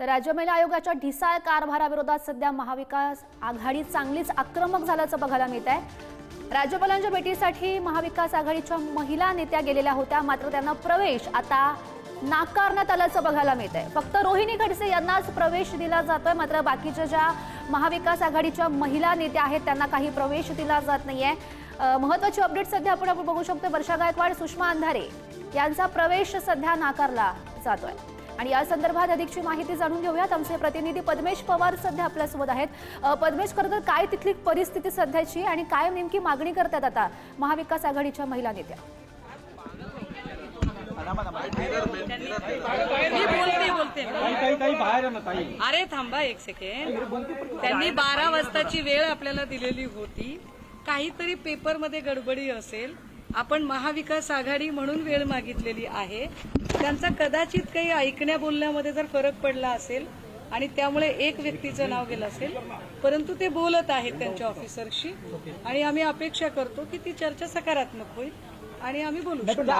तर राज्य महिला आयोगाच्या ढिसाळ कारभाराविरोधात सध्या महाविकास आघाडी चांगलीच आक्रमक झाल्याचं बघायला मिळत आहे। राज्यपालांच्या भेटीसाठी महाविकास आघाडीच्या महिला नेत्या गेलेल्या होत्या, मात्र त्यांना प्रवेश आता नाकारण्यात आल्याचं बघायला मिळत आहे। फक्त रोहिणी खडसे यांनाच प्रवेश दिला जातोय, मात्र बाकीच्या ज्या महाविकास आघाडीच्या महिला नेत्या आहेत त्यांना काही प्रवेश दिला जात नाहीये। महत्त्वाची अपडेट सध्या आपण बघू शकतो, वर्षा गायकवाड, सुषमा अंधारे यांचा प्रवेश सध्या नाकारला जातोय आणि या संदर्भात अधिकची माहिती जाणून घेऊयात। आमचे प्रतिनिधी पद्मेश पवार सध्या आपल्यासोबत आहेत। पद्मेश, खरं तर काय तिथली परिस्थिती सध्याची आणि काय नेमकी मागणी करतात आता महाविकास आघाडीच्या महिला नेत्या? अरे थांबा एक सेकंड, त्यांनी 12 वाजताची वेळ आपल्याला दिलेली होती, काहीतरी पेपरमध्ये गडबडी असेल। आपण महाविकास आघाडी म्हणून वेळ मागितलेली आहे, त्यांचा कदाचित काही ऐकण्या बोलण्यामध्ये जर फरक पडला असेल आणि त्यामुळे एक व्यक्तीचं नाव गेलं असेल, परंतु ते बोलत आहेत त्यांच्या ऑफिसरशी आणि आम्ही अपेक्षा करतो की ती चर्चा सकारात्मक होईल आणि आम्ही बोलू शकतो।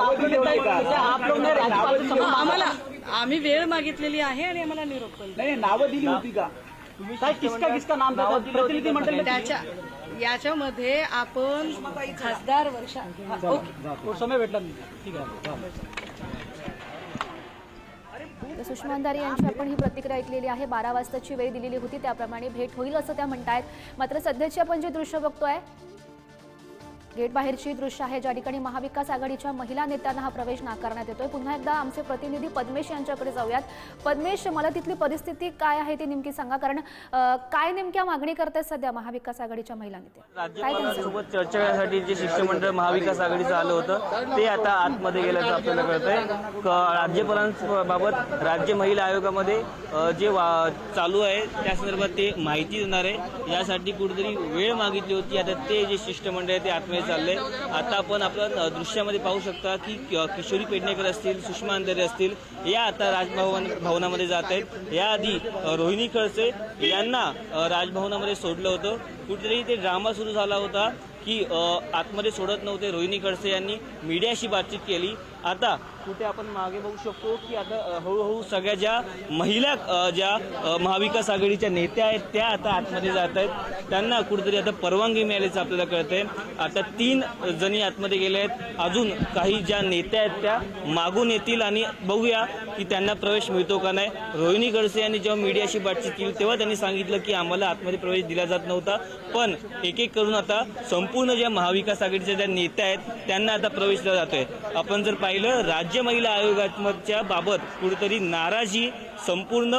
आम्ही वेळ मागितलेली आहे आणि आम्हाला निरोप नावं दिली होती का? किसका नाम प्रतिनिधी मंडळ त्याच्या याच्यामध्ये आपण खासदार वर्षा समय भेटला ठीक आहे। सुषमा अंधारे यांची आपण ही प्रतिक्रिया ऐकलेली आहे। 12 वाजताची वेळ दिलेली होती, त्याप्रमाणे भेट होईल असं त्या म्हणतायत। मात्र सध्याची आपण जे दृश्य बघतोय, गेट बाहेरची दृश्य आहे, ज्या ठिकाणी महाविकास आघाडीच्या महिला नेत्यांना हा प्रवेश नाकारण्यात येतोय। पुन्हा एकदा आमचे प्रतिनिधी पद्मेश यांच्याकडे जाऊयात। पद्मेश, मला तिथली परिस्थिती काय आहे ती नेमकी सांगा, कारण काय नेमक्या मागणी करतात सध्या महाविकास आघाडीच्या महिला नेत्या? राज्यपालांसोबत चर्चा करण्यासाठी जे शिष्टमंडळ महाविकास आघाडीचं आलं होतं ते आता आतमध्ये गेल्याचं आपल्याला कळतंय। राज्यपालांबाबत राज्य महिला आयोगामध्ये जे चालू आहे त्या संदर्भात ते माहिती देणार आहे, यासाठी कुठेतरी वेळ मागितली होती। आता ते जे शिष्टमंडळ आहे ते आतमध्ये चाललंय। आता आपण आपल्या दृश्यामध्ये पाहू शकता की किशोरी पेडणेकर असतील, सुषमा अंधारे असतील, या आता राजभवन भवनामध्ये जात आहेत। याआधी रोहिणी खडसे यांना राजभवनामध्ये सोडलं होतं। कुठेतरी ते ड्रामा सुरू झाला होता की आतमध्ये सोडत नव्हते। रोहिणी खडसे यांनी मीडियाशी बातचीत केली। आता कुठे आपण मागे बघू शकतो की आता हळूहळू सगळ्या ज्या महिला ज्या महाविकास आघाडीच्या नेत्या आहेत त्या आता आतमध्ये जात आहेत। त्यांना कुठेतरी आता परवानगी मिळाल्याचं आपल्याला कळतंय। आता 3 जणी आतमध्ये गेल्या आहेत, अजून काही ज्या नेत्या आहेत त्या मागून येतील आणि बघूया की त्यांना प्रवेश मिळतो का नाही। रोहिणी खडसे यांनी जेव्हा मीडियाशी बातचीत केली तेव्हा त्यांनी सांगितलं की आम्हाला आतमध्ये प्रवेश दिला जात नव्हता, पण एक एक करून आता संपूर्ण ज्या महाविकास आघाडीच्या ज्या नेत्या आहेत त्यांना आता प्रवेश दिला जातोय। आपण जर पाहिलं, राज्य महिला आयोगाच्या बाबत कुठेतरी नाराजी संपूर्ण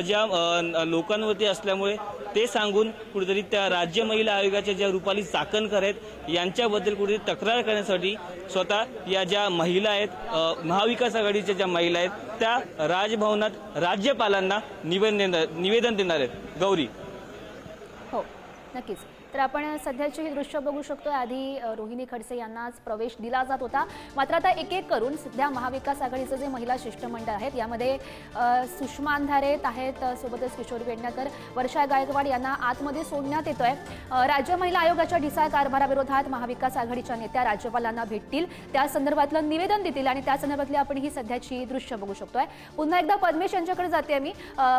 ज्या लोकांवरती असल्यामुळे ते सांगून कुठेतरी त्या राज्य महिला आयोगाच्या ज्या रुपाली चाकणकर आहेत यांच्याबद्दल कुठेतरी तक्रार करण्यासाठी स्वतः या ज्या महिला आहेत महाविकास आघाडीच्या ज्या महिला आहेत त्या राजभवनात राज्यपालांना निवेदन देणार आहेत। गौरी, हो नक्कीच। तर आपण सध्याची ही दृश्य बघू शकतो। आधी रोहिणी खडसे यांनाच प्रवेश दिला जात होता, मात्र आता एक एक करून सध्या महाविकास आघाडीचं जे महिला शिष्टमंडळ आहेत यामध्ये सुषमा अंधारे आहेत, सोबतच किशोरी पेडणेकर, वर्षा गायकवाड यांना आतमध्ये सोडण्यात येतोय। राज्य महिला आयोगाच्या ढिसाळ कारभाराविरोधात महाविकास आघाडीच्या नेत्या राज्यपालांना भेटतील, त्या संदर्भातलं निवेदन देतील आणि त्या संदर्भातली आपण ही सध्याची दृश्य बघू शकतोय। पुन्हा एकदा पद्मेश यांच्याकडे जाते मी।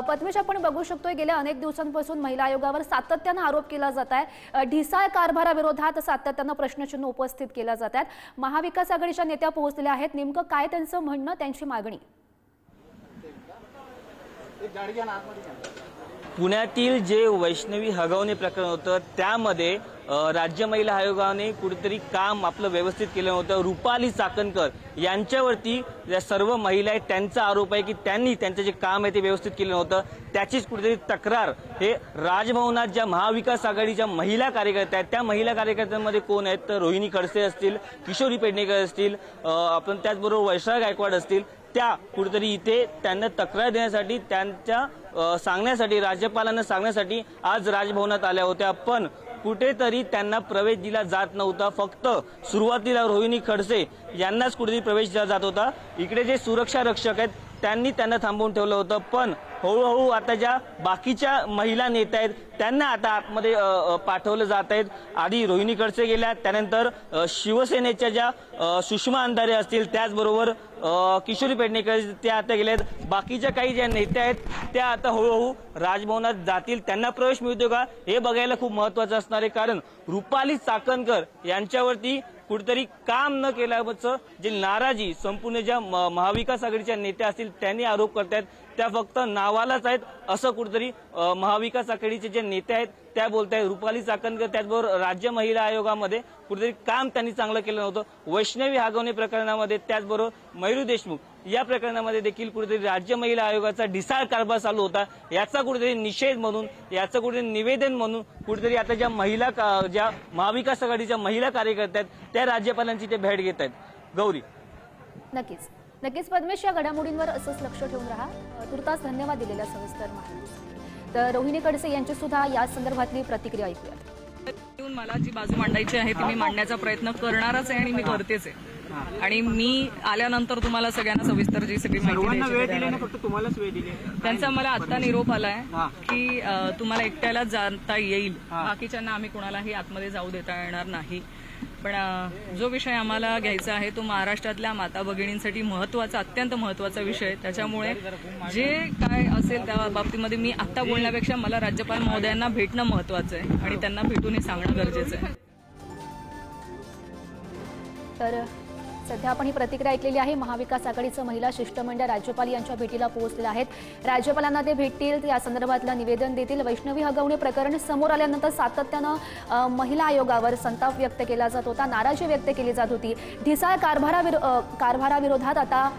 पद्मेश, आपण बघू शकतोय गेल्या अनेक दिवसांपासून महिला आयोगावर सातत्यानं आरोप केला जात आहे। ढिसाळ कारभाराविरोधात सातत्यानं प्रश्नचिन्ह उपस्थित केल्या जातात। महाविकास आघाडीच्या नेत्या पोहोचलेल्या आहेत, नेमकं काय त्यांचं म्हणणं, त्यांची मागणी? पुण्यातील जे वैष्णवी हगवणे प्रकरण होतं त्यामध्ये राज्य महिला आयोगाने कुठेतरी काम आपलं व्यवस्थित केलं नव्हतं। रुपाली चाकणकर यांच्यावरती ज्या सर्व महिला आहेत त्यांचा आरोप आहे की त्यांनी त्यांचं जे काम आहे ते व्यवस्थित केलं नव्हतं, त्याचीच कुठेतरी तक्रार हे राजभवनात ज्या महाविकास आघाडीच्या महिला कार्यकर्त्या आहेत त्या महिला कार्यकर्त्यांमध्ये कोण आहेत तर रोहिणी खडसे असतील, किशोरी पेडणेकर असतील, आपण त्याचबरोबर वर्षा गायकवाड असतील, त्या कुठेतरी इथे त्यांना तक्रार देण्यासाठी त्यांच्या सांगण्यासाठी राज्यपालांना सांगण्यासाठी आज राजभवनात आल्या होत्या, पण कुठेतरी त्यांना प्रवेश दिला जात नव्हता। फक्त सुरुवातीला रोहिणी खडसे यांनाच कुठेतरी प्रवेश दिला जात होता। इकडे जे सुरक्षा रक्षक आहेत त्यांनी त्यांना थांबवून ठेवलं होतं. पण हळूहळू आता ज्या बाकीच्या महिला नेत्या आहेत त्यांना आता आतमध्ये पाठवलं जात आहेत. आधी रोहिणी खडसे गेल्या, त्यानंतर शिवसेनेच्या ज्या सुषमा अंधारे असतील, त्याचबरोबर किशोरी पेडणेकर त्या आता गेल्या आहेत. बाकीच्या काही ज्या नेत्या आहेत त्या आता हळूहळू राजभवनात जातील. त्यांना प्रवेश मिळतो का हे बघायला खूप महत्त्वाचं असणार आहे, कारण रुपाली चाकणकर यांच्यावरती कुठेतरी काम न केल्याचं जे नाराजी संपूर्ण ज्या महाविकास आघाडीच्या नेत्या असतील त्यांनी आरोप करतायत, त्या फक्त नावालाच आहेत असं कुठेतरी महाविकास आघाडीचे जे नेते आहेत त्या बोलतायत. रुपाली चाकणकर त्याचबरोबर राज्य महिला आयोगामध्ये कुठेतरी काम त्यांनी चांगलं केलं नव्हतं. वैष्णवी हागवणे प्रकरणामध्ये, त्याचबरोबर मयुरी देशमुख या प्रकरणामध्ये देखील कुठेतरी राज्य महिला आयोगाचा ढिसाळ कारभार चालू होता. याचा कुठेतरी निषेध म्हणून, याचं कुठेतरी निवेदन म्हणून कुठेतरी आता ज्या महिला ज्या महाविकास आघाडीच्या महिला कार्यकर्त्या आहेत त्या राज्यपालांची ते भेट घेत आहेत. गौरी, नक्कीच नक्कीच पद्मेश, या घडामोडींवर असंच लक्ष ठेवून राहा. तुर्तास धन्यवाद दिलेल्या सविस्तर माहितीसाठी. तर रोहिणी खडसे यांची सुद्धा या संदर्भातली प्रतिक्रिया ऐकूया. मला जी बाजू मांडायची आहे ती मी मांडण्याचा प्रयत्न करणारच आहे आणि मी करतेच आहे. आणि मी आल्यानंतर तुम्हाला सगळ्यांना सविस्तर जी सगळी माहिती वेळ द्यायची दिली ना, फक्त तुम्हालाच वेळ दिली. त्यांचा मला आता निरोप आलाय की तुम्हाला एकट्यालाच जाता येईल, बाकीच्यांना आम्ही कोणालाही आतमध्ये जाऊ देता येणार नाही. पण जो विषय आम्हाला घ्यायचा आहे तो महाराष्ट्रातल्या माता भगिनींसाठी महत्वाचा, अत्यंत महत्वाचा विषय. त्याच्यामुळे जे काय असेल त्या बाबतीमध्ये मी आत्ता बोलण्यापेक्षा मला राज्यपाल महोदयांना भेटणं महत्वाचं आहे आणि त्यांना भेटून हे सांगणं गरजेचं आहे. तर सध्या आपण ही प्रतिक्रिया ऐकलेली आहे. महाविकास आघाडीचं महिला शिष्टमंडळ राज्यपाल यांच्या भेटीला पोहोचलेलं आहेत. राज्यपालांना ते भेटतील, या संदर्भातलं निवेदन देतील. वैष्णवी हगवणे प्रकरण समोर आल्यानंतर सातत्यानं महिला आयोगावर संताप व्यक्त केला जात होता, नाराजी व्यक्त केली जात होती. ढिसाळ कारभाराविरोधात आता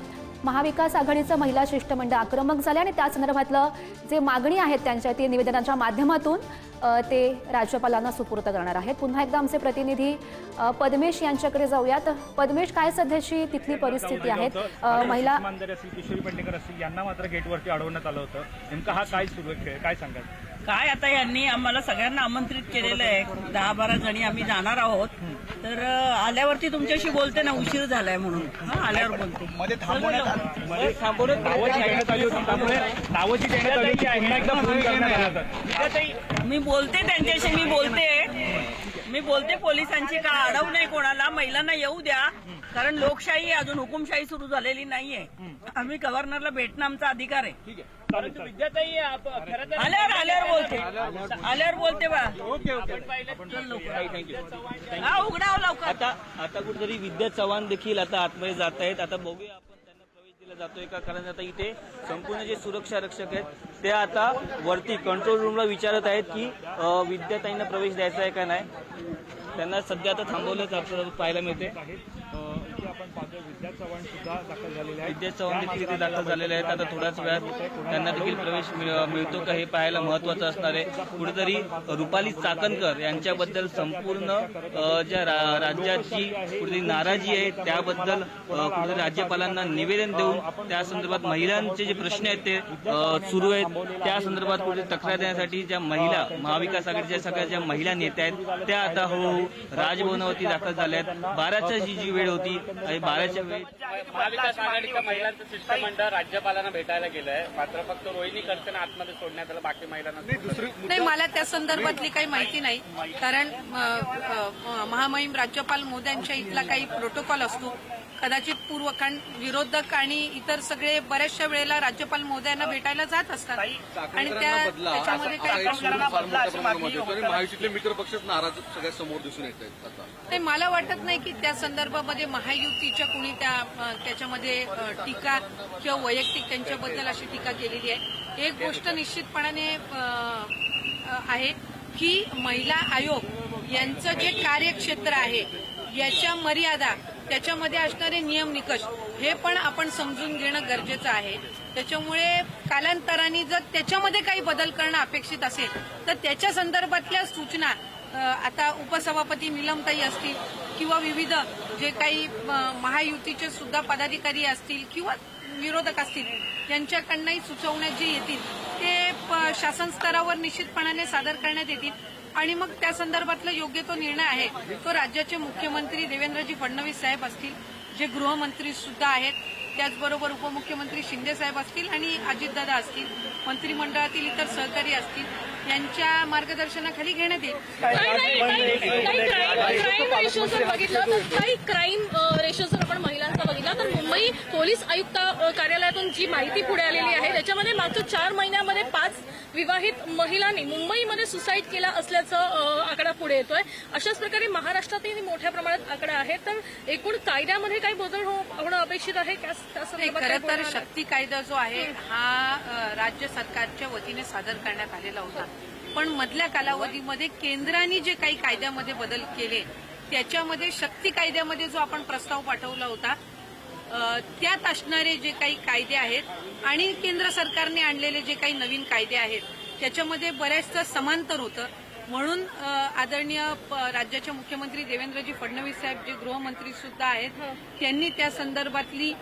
महाविकास आघाडीचं महिला शिष्टमंडळ आक्रमक झाले आणि त्या संदर्भातलं जे मागणी आहेत त्यांच्या ते निवेदनाच्या माध्यमातून ते राज्यपालांना सुपूर्द करणार आहेत. पुन्हा एकदा आमचे प्रतिनिधी पद्मेश यांच्याकडे जाऊयात. पद्मेश, काय सध्याची तिथली परिस्थिती आहे? महिला किशोरी पेडणेकर असतील यांना मात्र गेटवरती अडवण्यात आलं होतं. नेमका हा काय सुरू आहे, काय सांगाल? काय आता यांनी आम्हाला सगळ्यांना आमंत्रित केलेलं आहे. 10-12 जणी आम्ही जाणार आहोत. तर आल्यावरती तुमच्याशी बोलते ना, उशीर झालाय म्हणून. आल्यावर बोलते. मध्ये थांबवण्यात नावाची देण्यात आली होती, त्यामुळे नावाची देण्यात आली होती, पुन्हा एकदा फोन करण्यात आला होता. मी बोलते त्यांच्याशी, मी बोलते पोलिसांची, का अडवू नाही कोणाला, महिलांना येऊ द्या. कारण लोकशाही अजून हुकुमशाही सुरू झालेली नाहीये. आम्ही गव्हर्नरला भेटणं आमचा अधिकार आहे. आल्यावर बोलते बा. हा, उघडाव लवकर. आता कुठेतरी विद्या चव्हाण देखील आता आतमध्ये जात आहेत. आता बघूया आपण त्यांना प्रवेश दिला जातोय का, कारण आता इथे संपूर्ण जे सुरक्षा रक्षक आहेत ते आता वरती कंट्रोल रूमला विचारत आहेत की विद्याताईंना प्रवेश द्यायचा आहे का नाही. त्यांना सध्या आता थांबवलंच आपल्याला पाहायला मिळते. आपण पाहतोय विद्या चव्हाण सुद्धा दाखल झालेले आहेत. विद्या चव्हाण देखील इथे दाखल झालेले आहेत. आता थोड्याच वेळात त्यांना देखील प्रवेश मिळतो का हे पाहायला महत्वाचं असणार आहे. कुठेतरी रुपाली चाकणकर यांच्याबद्दल संपूर्ण ज्या राज्याची कुठेतरी नाराजी आहे त्याबद्दल कुठेतरी राज्यपालांना निवेदन देऊन त्या संदर्भात महिलांचे जे प्रश्न आहेत ते सुरू आहेत त्या संदर्भात कुठेतरी तक्रार देण्यासाठी ज्या महिला महाविकास आघाडीच्या सगळ्या ज्या महिला नेत्या आहेत त्या आता हळूहळू राजभवनावरती दाखल झाल्या आहेत. 12च्या जी वेळ होती आणि 12च्या वेळी महाविकास आघाडीच्या महिलांचं शिष्टमंडळ राज्यपालांना भेटायला गेलंय, मात्र फक्त रोहिणी खडसेंना आतमध्ये सोडण्यात आलं, बाकी महिलांना नाही. मला त्या संदर्भातली काही माहिती नाही, कारण महामहिम राज्यपाल मोदयांच्या इथला काही प्रोटोकॉल असतो. कदाचित पूर्वकांड विरोधक आणि इतर सगळे बऱ्याचशा वेळेला राज्यपाल महोदयांना भेटायला जात असतात आणि त्याच्यामध्ये काही महायुतीतले मित्र पक्ष नाराज सगळ्या समोर दिसून येत आहेत. आता नाही, मला वाटत नाही की त्या संदर्भामध्ये महायुतीच्या कुणी त्याच्यामध्ये टीका किंवा वैयक्तिक त्यांच्याबद्दल अशी टीका केलेली आहे. एक गोष्ट निश्चितपणाने आहे की महिला आयोग यांचं जे कार्यक्षेत्र आहे याच्या मर्यादा, त्याच्यामध्ये असणारे नियम निकष हे पण आपण समजून घेणं गरजेचं आहे. त्याच्यामुळे कालांतराने जर त्याच्यामध्ये काही बदल करणं अपेक्षित असेल तर त्याच्या संदर्भातल्या सूचना आता उपसभापती नीलमताई असतील किंवा विविध जे काही महायुतीचे सुद्धा पदाधिकारी असतील किंवा विरोधक असतील यांच्याकडनंही सुचवण्यात जे येतील ते शासन स्तरावर निश्चितपणाने सादर करण्यात येतील आणि मग त्या संदर्भातला योग्य तो निर्णय आहे तो राज्याचे मुख्यमंत्री देवेंद्रजी फडणवीस साहेब असतील, जे गृहमंत्री सुद्धा आहेत, त्याचबरोबर उपमुख्यमंत्री शिंदे साहेब असतील आणि अजितदादा असतील, मंत्रिमंडळातील इतर सहकारी असतील, यांच्या मार्गदर्शनाखाली घेण्यात येईल. क्राईम रेशोजर बघितलं तर काही क्राईम रेशोजर आपण महिलांचा बघितला तर मुंबई पोलीस आयुक्त कार्यालयातून जी माहिती पुढे आलेली आहे त्याच्यामध्ये मागच्या 4 महिन्यामध्ये 5 विवाहित महिलांनी मुंबईमध्ये सुसाईड केला असल्याचं आकडा पुढे येतोय. अशाच प्रकारे महाराष्ट्रातही मोठ्या प्रमाणात आकडा आहे. तर एकूण कायद्यामध्ये काही बदल होणं अपेक्षित आहे. खरं तर शक्ती कायदा जो आहे हा राज्य सरकारच्या वतीने सादर करण्यात आलेला होता, पण मधल्या कालावधीमध्ये केंद्राने जे काही कायद्यामध्ये बदल केले त्याच्यामध्ये शक्ती कायद्यामध्ये जो आपण प्रस्ताव पाठवला होता त्यात असणारे जे काही कायदे आहेत आणि केंद्र सरकारने आणलेले जे काही नवीन कायदे आहेत त्याच्यामध्ये बऱ्याचदा समांतर होतं. म्हणून आदरणीय राज्याचे मुख्यमंत्री देवेंद्रजी फडणवीस साहेब जे गृहमंत्री सुद्धा आहेत त्यांनी त्या संदर्भातली